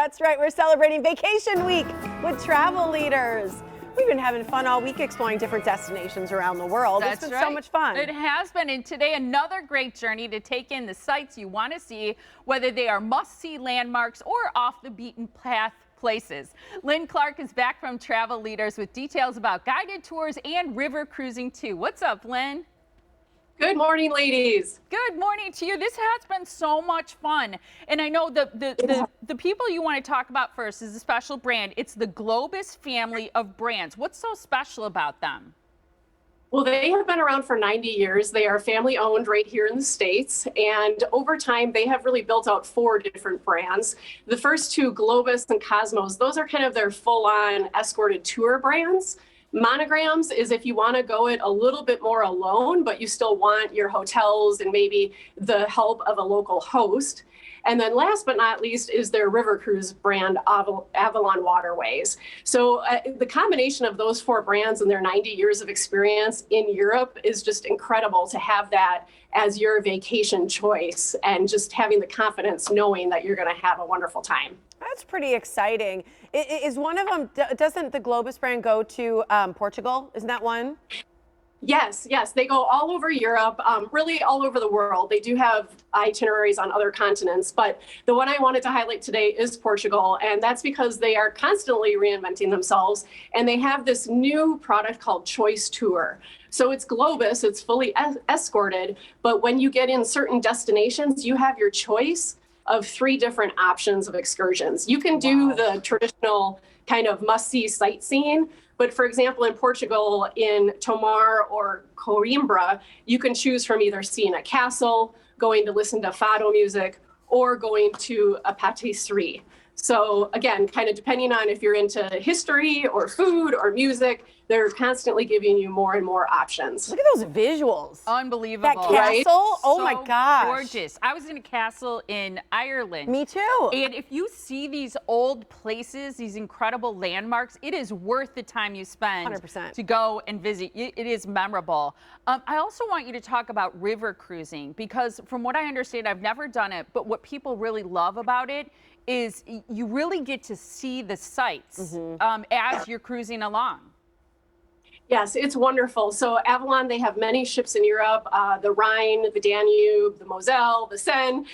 That's right, we're celebrating Vacation Week with travel leaders. We've been having fun all week exploring different destinations around the world. That's It's been right. so much fun. It has been, and today another great journey to take in the sights you want to see, whether they are must-see landmarks or off the beaten path places. Lynn Clark is back from Travel Leaders with details about guided tours and river cruising too. What's up, Lynn? Good morning, ladies. Good morning to you. This has been so much fun. And I know the people you want to talk about first is a special brand. It's the Globus Family of Brands. What's so special about them? Well, they have been around for 90 years. They are family owned right here in the States. And over time, they have really built out 4 different brands. The first 2, Globus and Cosmos, those are kind of their full-on escorted tour brands. Monograms is if you want to go it a little bit more alone, but you still want your hotels and maybe the help of a local host. And then last but not least is their river cruise brand, Avalon Waterways. So the combination of those 4 brands and their 90 years of experience in Europe is just incredible to have that as your vacation choice and just having the confidence knowing that you're going to have a wonderful time. That's pretty exciting. Is one of them, doesn't the Globus brand go to Portugal? Isn't that one? Yes, they go all over Europe, really all over the world. They do have itineraries on other continents, but the one I wanted to highlight today is Portugal, and that's because they are constantly reinventing themselves, and they have this new product called Choice Tour. So it's Globus, it's fully escorted, but when you get in certain destinations, you have your choice of 3 different options of excursions. You can do the traditional kind of must-see sightseeing, but for example, in Portugal, in Tomar or Coimbra, you can choose from either seeing a castle, going to listen to fado music, or going to a patisserie. So again, kind of depending on if you're into history or food or music, they're constantly giving you more and more options. Look at those visuals. Unbelievable. That castle, Right? oh my gosh. Gorgeous. I was in a castle in Ireland. Me too. And if you see these old places, these incredible landmarks, it is worth the time you spend 100%. to go and visit. It is memorable. I also want you to talk about river cruising because from what I understand, I've never done it, but what people really love about it is you really get to see the sights as you're cruising along. Yes, it's wonderful. So Avalon, they have many ships in Europe, the Rhine, the Danube, the Moselle, the Seine.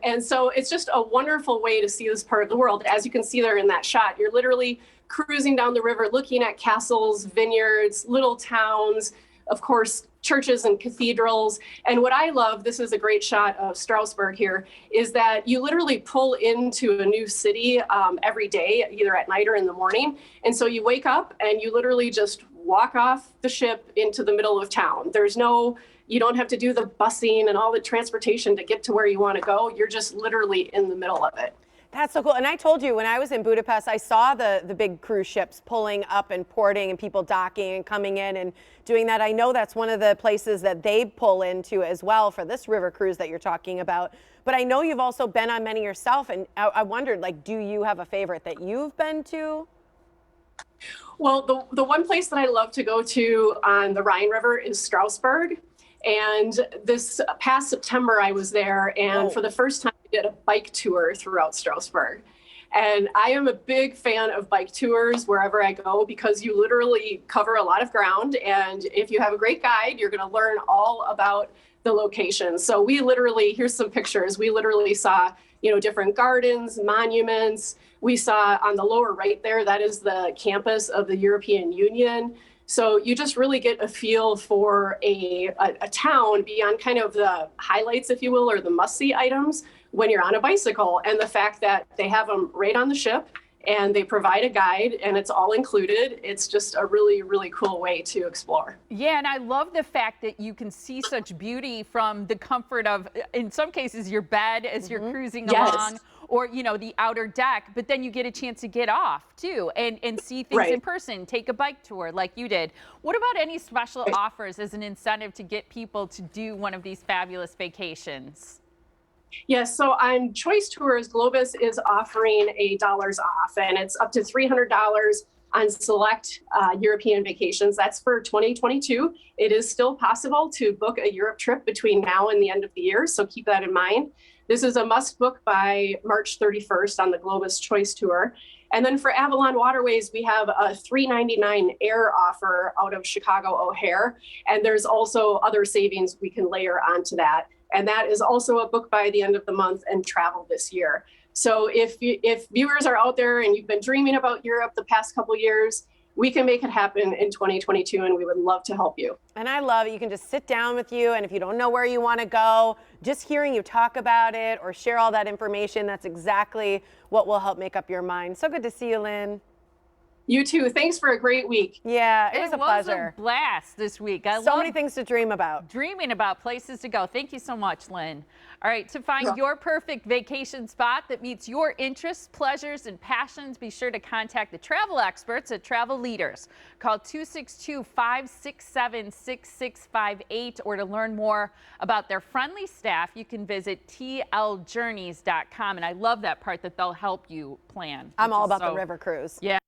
And so it's just a wonderful way to see this part of the world. As you can see there in that shot, you're literally cruising down the river, looking at castles, vineyards, little towns, of course, churches and cathedrals. And what I love, this is a great shot of Strasbourg here, is that you literally pull into a new city every day, either at night or in the morning. And so you wake up and you literally just walk off the ship into the middle of town. You don't have to do the busing and all the transportation to get to where you want to go. You're just literally in the middle of it. That's so cool. And I told you when I was in Budapest, I saw the big cruise ships pulling up and porting and people docking and coming in and doing that. I know that's one of the places that they pull into as well for this river cruise that you're talking about. But I know you've also been on many yourself. And I wondered, like, do you have a favorite that you've been to? Well, the one place that I love to go to on the Rhine River is Strasbourg. And this past September, I was there, and for the first time, I did a bike tour throughout Strasbourg. And I am a big fan of bike tours wherever I go because you literally cover a lot of ground. And if you have a great guide, you're going to learn all about the location. So we literally, here's some pictures. We literally saw, different gardens, monuments. We saw on the lower right there, that is the campus of the European Union. So you just really get a feel for a town beyond kind of the highlights, if you will, or the must-see items when you're on a bicycle. And the fact that they have them right on the ship and they provide a guide and it's all included. It's just a really, really cool way to explore. Yeah, and I love the fact that you can see such beauty from the comfort of, in some cases, your bed as you're cruising along, or, the outer deck, but then you get a chance to get off too and see things in person, take a bike tour like you did. What about any special offers as an incentive to get people to do one of these fabulous vacations? Yes, so on Choice Tours, Globus is offering $dollars off, and it's up to $300 on select European vacations. That's for 2022. It is still possible to book a Europe trip between now and the end of the year, so keep that in mind. This is a must book by March 31st on the Globus Choice Tour. And then for Avalon Waterways, we have a $3.99 air offer out of Chicago O'Hare. And there's also other savings we can layer onto that. And that is also a book by the end of the month and travel this year. So if viewers are out there and you've been dreaming about Europe the past couple years, we can make it happen in 2022, and we would love to help you. And I love it. You can just sit down with you, and if you don't know where you want to go, just hearing you talk about it or share all that information, that's exactly what will help make up your mind. So good to see you, Lynn. You too. Thanks for a great week. Yeah, it was a pleasure. A blast this week. I so love many things to dream about. Dreaming about places to go. Thank you so much, Lynn. All right, to find your perfect vacation spot that meets your interests, pleasures, and passions, be sure to contact the travel experts at Travel Leaders. Call 262-567-6658, or to learn more about their friendly staff, you can visit tljourneys.com. And I love that part that they'll help you plan. I'm all about the river cruise. Yeah.